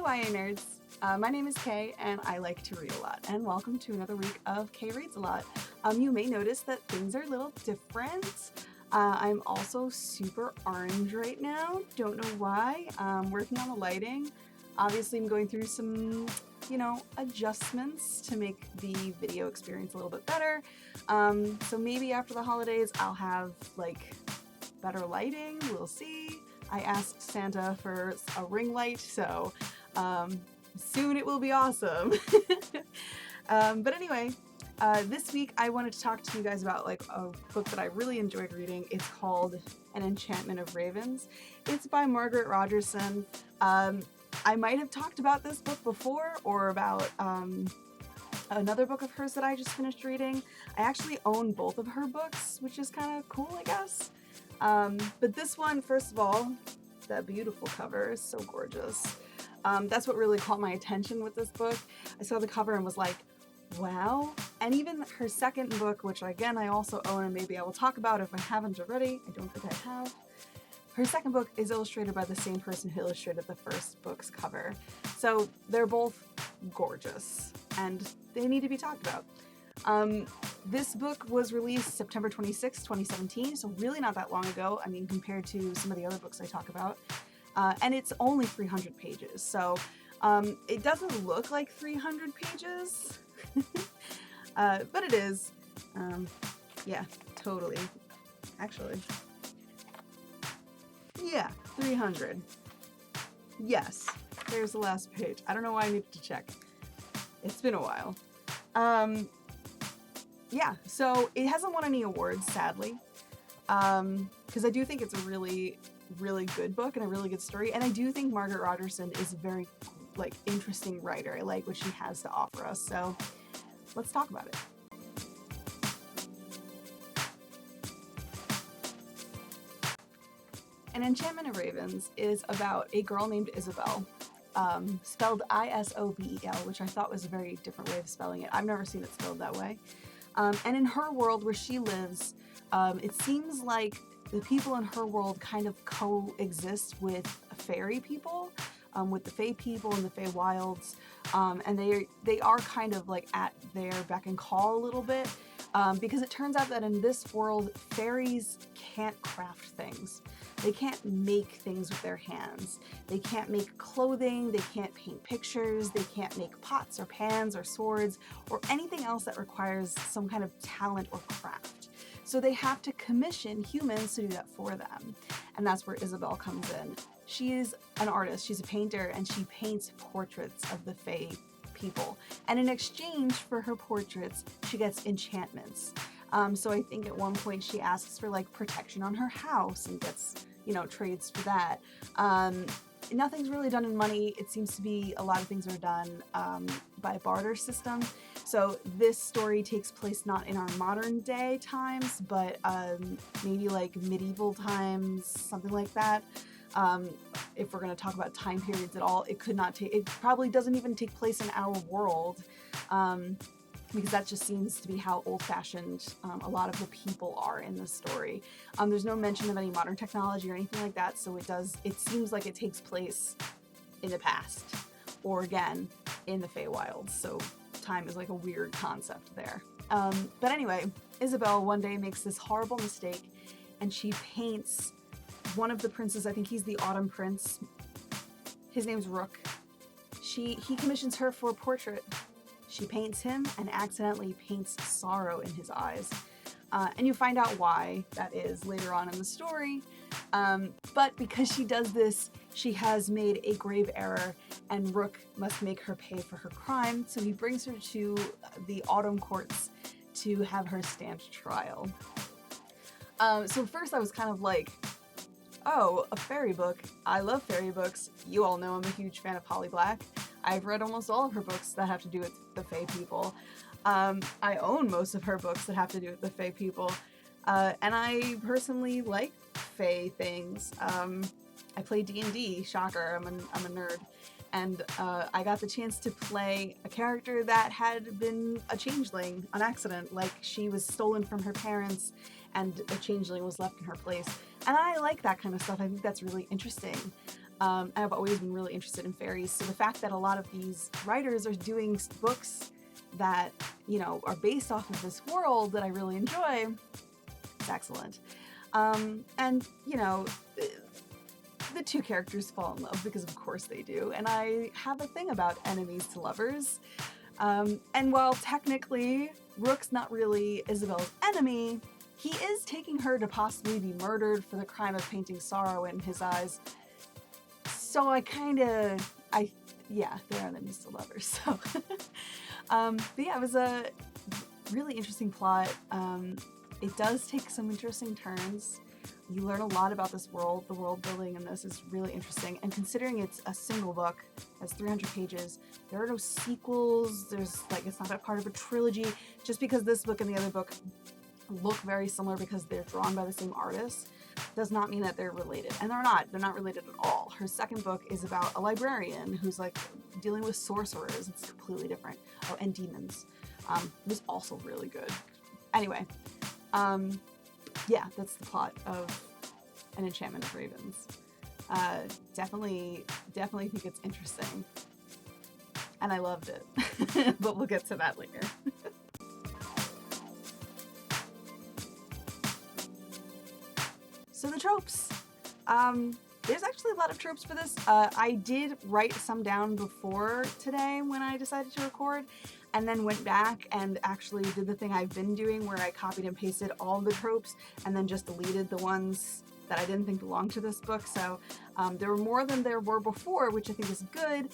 YA nerds. My name is Kaye and I like to read a lot, and welcome to another week of Kaye Reads a Lot. You may notice that things are a little different. I'm also super orange right now, don't know why. Working on the lighting. Obviously I'm going through some, adjustments to make the video experience a little bit better. So maybe after the holidays I'll have better lighting, we'll see. I asked Santa for a ring light, so soon it will be awesome. But anyway, this week I wanted to talk to you guys about a book that I really enjoyed reading. It's called An Enchantment of Ravens. It's by Margaret Rogerson. I might have talked about this book before, or about another book of hers that I just finished reading. I actually own both of her books, which is kind of cool, I guess. But this one, first of all, that beautiful cover is so gorgeous. That's what really caught my attention with this book. I saw the cover and was like, wow. And even her second book, which again I also own and maybe I will talk about if I haven't already. I don't think I have. Her second book is illustrated by the same person who illustrated the first book's cover. So they're both gorgeous and they need to be talked about. This book was released September 26, 2017, so really not that long ago, I mean, compared to some of the other books I talk about. And it's only 300 pages, so it doesn't look like 300 pages, but it is. Yeah, totally. Actually, yeah, 300. Yes, there's the last page. I don't know why I needed to check. It's been a while. Yeah, so it hasn't won any awards, sadly, because I do think it's a really, really good book and a really good story, and I do think Margaret Rogerson is a very, interesting writer. I like what she has to offer us, so let's talk about it. An Enchantment of Ravens is about a girl named Isabel, spelled I-S-O-B-E-L, which I thought was a very different way of spelling it. I've never seen it spelled that way. And in her world where she lives, it seems like the people in her world kind of coexist with fairy people, with the fae people and the fae wilds, and they are kind of at their beck and call a little bit, because it turns out that in this world, fairies can't craft things. They can't make things with their hands. They can't make clothing, they can't paint pictures, they can't make pots or pans or swords or anything else that requires some kind of talent or craft. So they have to commission humans to do that for them. And that's where Isabel comes in. She is an artist, she's a painter, and she paints portraits of the fae people. And in exchange for her portraits, she gets enchantments. So I think at one point she asks for protection on her house and gets, trades for that. Nothing's really done in money. It seems to be a lot of things are done by barter system. So this story takes place not in our modern day times, but maybe medieval times, something like that. If we're going to talk about time periods at all, it probably doesn't even take place in our world, because that just seems to be how old-fashioned a lot of the people are in the story. There's no mention of any modern technology or anything like that, so it seems like it takes place in the past, or again, in the Feywilds, so time is a weird concept there. But anyway, Isabel one day makes this horrible mistake, and she paints one of the princes. I think he's the Autumn Prince. His name's Rook. He commissions her for a portrait. She paints him and accidentally paints sorrow in his eyes. And you find out why that is later on in the story. But because she does this, she has made a grave error, and Rook must make her pay for her crime. So he brings her to the Autumn Courts to have her stand trial. So first I was kind of oh, a fairy book. I love fairy books. You all know I'm a huge fan of Holly Black. I've read almost all of her books that have to do with the fae people. I own most of her books that have to do with the fae people. And I personally like fae things. I play D&D, shocker, I'm a nerd. And I got the chance to play a character that had been a changeling on accident. She was stolen from her parents and a changeling was left in her place. And I like that kind of stuff. I think that's really interesting. And I've always been really interested in fairies. So the fact that a lot of these writers are doing books that, you know, are based off of this world that I really enjoy, is excellent. And, you know, the two characters fall in love because of course they do. And I have a thing about enemies to lovers. And while technically Rook's not really Isabel's enemy, he is taking her to possibly be murdered for the crime of painting sorrow in his eyes. So yeah, they're enemies to lovers. So, but yeah, it was a really interesting plot. It does take some interesting turns. You learn a lot about this world. The world building in this is really interesting. And considering it's a single book, has 300 pages, there are no sequels. There's like, it's not a part of a trilogy. Just because this book and the other book look very similar because they're drawn by the same artist does not mean that they're related. And they're not related at all. Her second book is about a librarian who's like dealing with sorcerers. It's completely different. Oh, and demons. It was also really good. Anyway, yeah, that's the plot of An Enchantment of Ravens. Definitely think it's interesting. And I loved it. But we'll get to that later. So the tropes. There's actually a lot of tropes for this. I did write some down before today when I decided to record, and then went back and actually did the thing I've been doing where I copied and pasted all of the tropes and then just deleted the ones that I didn't think belonged to this book. So there were more than there were before, which I think is good.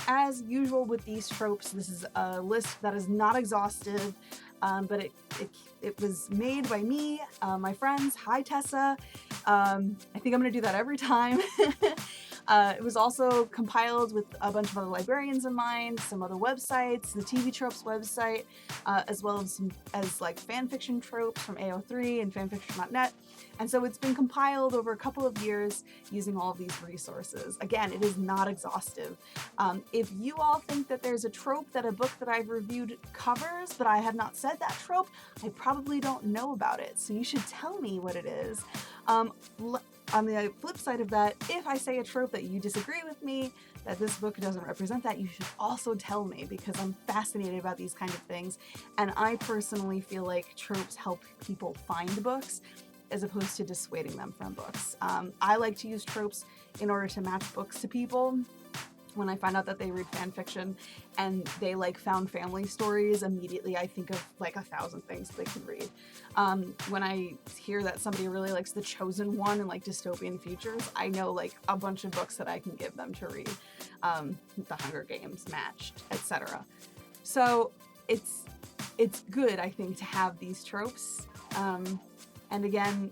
As usual with these tropes, this is a list that is not exhaustive, but it was made by me, my friends. Hi, Tessa. I think I'm going to do that every time. It was also compiled with a bunch of other librarians in mind, some other websites, the TV Tropes website, as well as like fanfiction tropes from AO3 and fanfiction.net. And so it's been compiled over a couple of years using all of these resources. Again, it is not exhaustive. If you all think that there's a trope that a book that I've reviewed covers, but I have not said that trope, I probably don't know about it. So you should tell me what it is. On the flip side of that, if I say a trope that you disagree with me, that this book doesn't represent that, you should also tell me, because I'm fascinated about these kind of things. And I personally feel like tropes help people find books as opposed to dissuading them from books. I like to use tropes in order to match books to people. When I find out that they read fan fiction and they like found family stories, immediately I think of like 1,000 things they can read. When I hear that somebody really likes The Chosen One and like dystopian futures, I know like a bunch of books that I can give them to read. The Hunger Games, Matched, etc. So it's good, I think, to have these tropes. And again,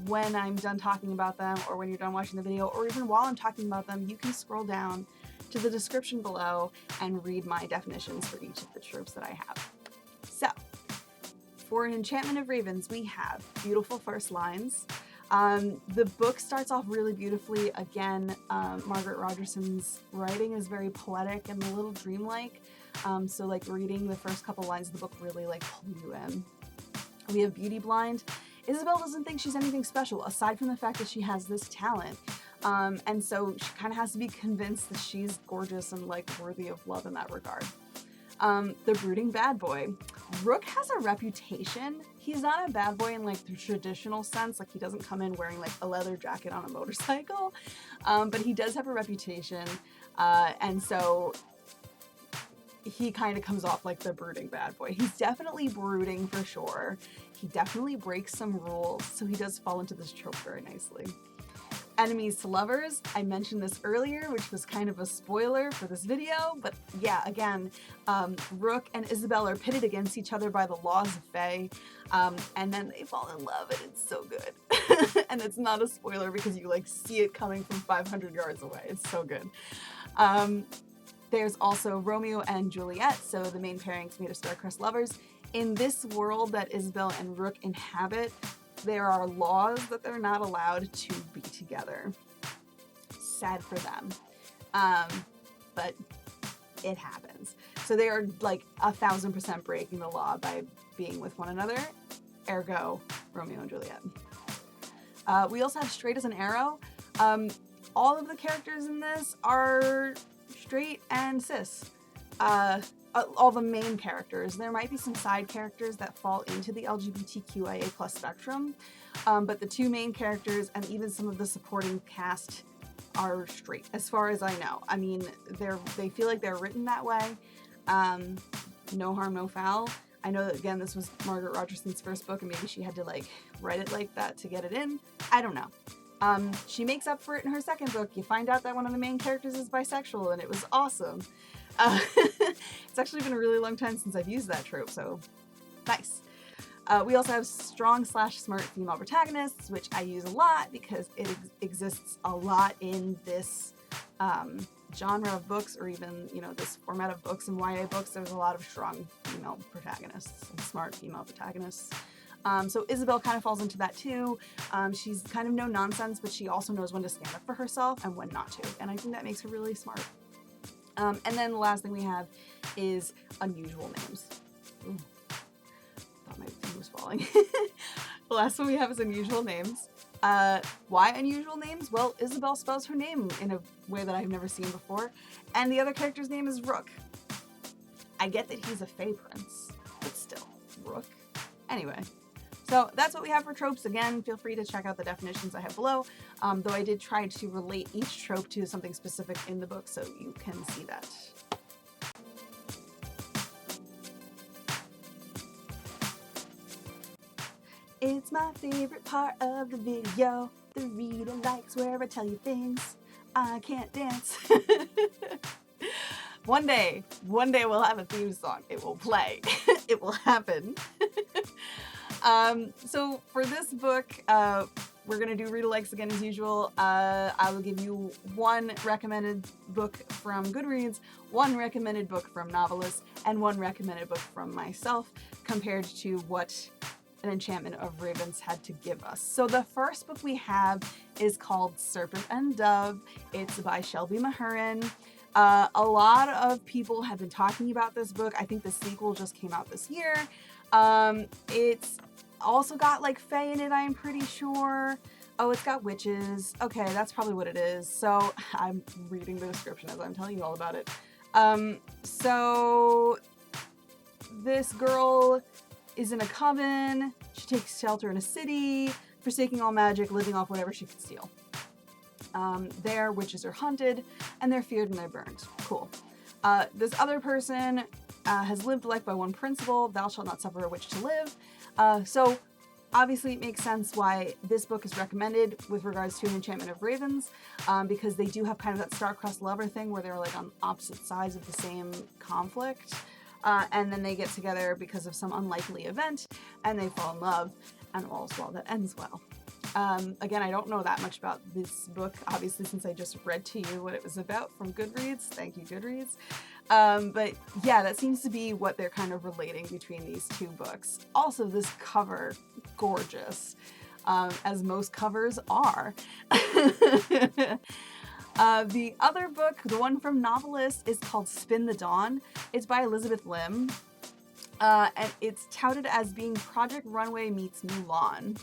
when I'm done talking about them, or when you're done watching the video, or even while I'm talking about them, you can scroll down to the description below and read my definitions for each of the tropes that I have. So, for An Enchantment of Ravens, we have beautiful first lines. The book starts off really beautifully. Again, Margaret Rogerson's writing is very poetic and a little dreamlike. So like reading the first couple lines of the book really like pull you in. We have Beauty Blind. Isabel doesn't think she's anything special, aside from the fact that she has this talent. And so she kind of has to be convinced that she's gorgeous and like worthy of love in that regard. The Brooding Bad Boy. Rook has a reputation. He's not a bad boy in like the traditional sense, like he doesn't come in wearing like a leather jacket on a motorcycle, but he does have a reputation, and so he kind of comes off like the brooding bad boy. He's definitely brooding for sure. He definitely breaks some rules, so he does fall into this trope very nicely. Enemies to lovers. I mentioned this earlier, which was kind of a spoiler for this video, but yeah, again, Rook and Isabel are pitted against each other by the laws of Fae, and then they fall in love, and it's so good. And it's not a spoiler because you like see it coming from 500 yards away. It's so good. There's also Romeo and Juliet, so the main pairings made of star-crossed lovers. In this world that Isabel and Rook inhabit, there are laws that they're not allowed to be together. Sad for them. But it happens. So they are like 1,000% breaking the law by being with one another. Ergo, Romeo and Juliet. We also have Straight as an Arrow. all of the characters in this are straight and cis. All the main characters. There might be some side characters that fall into the LGBTQA plus spectrum, but the two main characters and even some of the supporting cast are straight, as far as I know. I mean, they feel like they're written that way. No harm, no foul. I know that, again, this was Margaret Rogerson's first book, and maybe she had to like write it like that to get it in. I don't know. She makes up for it in her second book. You find out that one of the main characters is bisexual, and it was awesome. It's actually been a really long time since I've used that trope, so nice. We also have strong/smart female protagonists, which I use a lot because it exists a lot in this genre of books, or even, you know, this format of books and YA books. There's a lot of strong female protagonists and smart female protagonists. So Isabel kind of falls into that too. She's kind of no nonsense, but she also knows when to stand up for herself and when not to, and I think that makes her really smart. And then the last thing we have is unusual names. Ooh, thought my thing was falling. The last one we have is unusual names. Why unusual names? Well, Isabel spells her name in a way that I've never seen before, and the other character's name is Rook. I get that he's a Fae prince, but still, Rook. Anyway. So that's what we have for tropes. Again, feel free to check out the definitions I have below, though I did try to relate each trope to something specific in the book so you can see that. It's my favorite part of the video, the Readalikes, where I tell you things I can't dance. One day we'll have a theme song. It will play. It will happen. So for this book, we're going to do Readalikes again as usual. I will give you one recommended book from Goodreads, one recommended book from Novelists, and one recommended book from myself compared to what an Enchantment of Ravens had to give us. So the first book we have is called Serpent and Dove. It's by Shelby Mahurin. A lot of people have been talking about this book. I think the sequel just came out this year. It's also got like Fae in it, I'm pretty sure. Oh, it's got witches. Okay, that's probably what it is. So I'm reading the description as I'm telling you all about it. So this girl is in a coven. She takes shelter in a city, forsaking all magic, living off whatever she can steal. There, witches are hunted, and they're feared and they're burned. Cool. This other person has lived life by one principle: thou shalt not suffer a witch to live. So obviously it makes sense why this book is recommended with regards to an Enchantment of Ravens, because they do have kind of that star-crossed lover thing where they're like on opposite sides of the same conflict, and then they get together because of some unlikely event, and they fall in love, and all's well that ends well. Again, I don't know that much about this book, obviously, since I just read to you what it was about from Goodreads. Thank you, Goodreads. But yeah, that seems to be what they're kind of relating between these two books. Also, this cover, gorgeous, as most covers are. The other book, the one from Novelist, is called Spin the Dawn. It's by Elizabeth Lim, and it's touted as being Project Runway meets Mulan.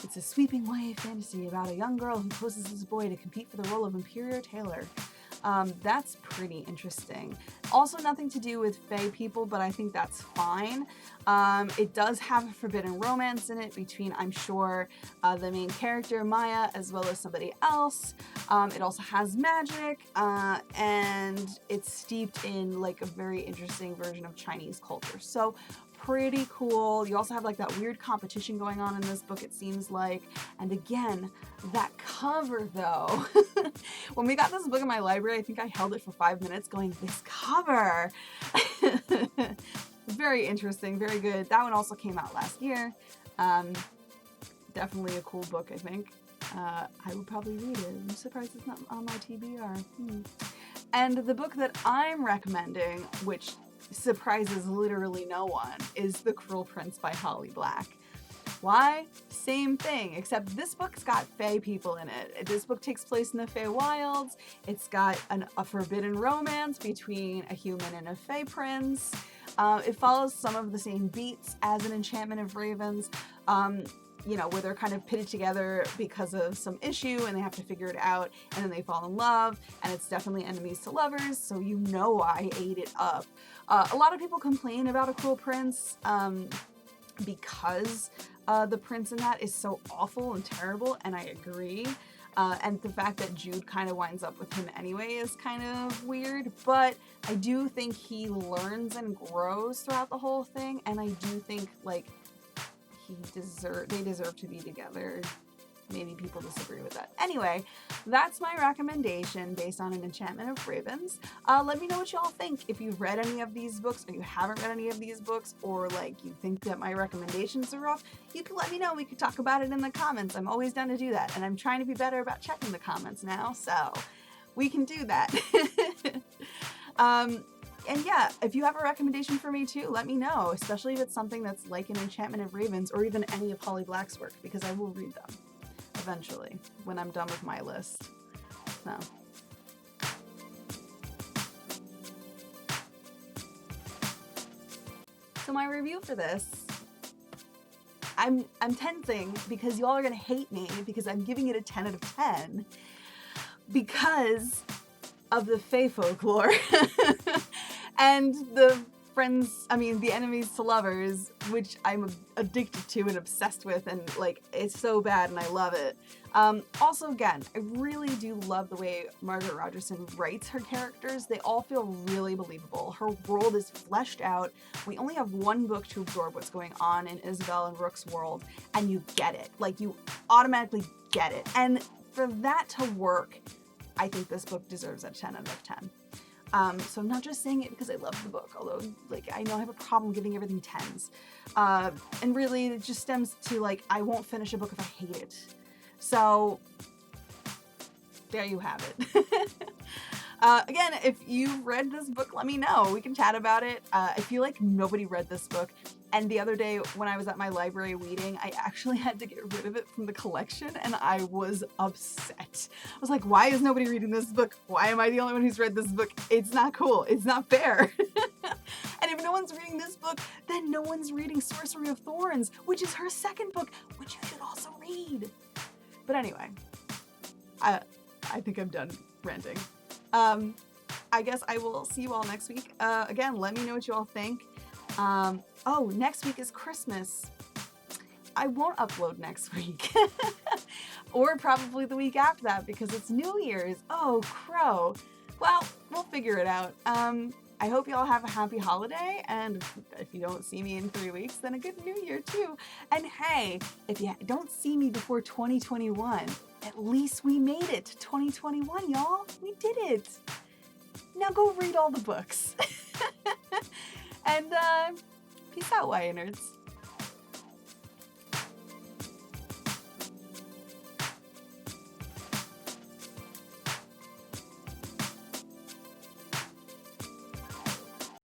It's a sweeping YA fantasy about a young girl who poses as a boy to compete for the role of Imperial Tailor. That's pretty interesting. Also nothing to do with Fae people, but I think that's fine. It does have a forbidden romance in it between, I'm sure, the main character, Maya, as well as somebody else. It also has magic, and it's steeped in like a very interesting version of Chinese culture. So pretty cool. You also have like that weird competition going on in this book, it seems like. And again, that cover though. When we got this book in my library, I think I held it for 5 minutes going, this cover. Very interesting, very good. That one also came out last year. Definitely a cool book, I think. I would probably read it. I'm surprised it's not on my TBR. And the book that I'm recommending, which surprises literally no one, is The Cruel Prince by Holly Black. Why? Same thing, except this book's got Fae people in it. This book takes place in the Fae Wilds. It's got a forbidden romance between a human and a Fae prince. It follows some of the same beats as an Enchantment of Ravens. you know, where they're kind of pitted together because of some issue and they have to figure it out, and then they fall in love, and it's definitely enemies to lovers, so you know I ate it up. A lot of people complain about A Cruel Prince because the prince in that is so awful and terrible, and I agree. And the fact that Jude kind of winds up with him anyway is kind of weird, but I do think he learns and grows throughout the whole thing, and I do think, like, they deserve to be together. Maybe people disagree with that. Anyway, that's my recommendation based on An Enchantment of Ravens. Let me know what y'all think. If you've read any of these books, or you haven't read any of these books, or like you think that my recommendations are off, you can let me know. We could talk about it in the comments. I'm always down to do that, and I'm trying to be better about checking the comments now, so we can do that. And yeah, if you have a recommendation for me too, let me know, especially if it's something that's like An Enchantment of Ravens or even any of Holly Black's work, because I will read them eventually when I'm done with my list. No. So my review for this, I'm tensing because y'all are gonna hate me because I'm giving it a 10 out of 10 because of the Fae folklore and the enemies to lovers, which I'm addicted to and obsessed with, and like, it's so bad and I love it. Also, again, I really do love the way Margaret Rogerson writes her characters. They all feel really believable. Her world is fleshed out. We only have one book to absorb what's going on in Isabel and Rook's world, and you get it. Like, you automatically get it. And for that to work, I think this book deserves a 10 out of 10. So I'm not just saying it because I love the book, although, like, I know I have a problem giving everything 10s. And really, it just stems to, like, I won't finish a book if I hate it. So, there you have it. Again, if you've read this book, let me know. We can chat about it. I feel like nobody read this book. And the other day when I was at my library reading, I actually had to get rid of it from the collection, and I was upset. I was like, why is nobody reading this book? Why am I the only one who's read this book? It's not cool. It's not fair. And if no one's reading this book, then no one's reading Sorcery of Thorns, which is her second book, which you should also read. But anyway, I think I'm done ranting. I guess I will see you all next week. Again, let me know what you all think. Oh, next week is Christmas. I won't upload next week. Or probably the week after that because it's New Year's. Oh, crow. Well, we'll figure it out. I hope y'all have a happy holiday, and if you don't see me in 3 weeks, then a good New Year too. And hey, if you don't see me before 2021, at least we made it to 2021, y'all. We did it. Now go read all the books. And peace out, YA nerds.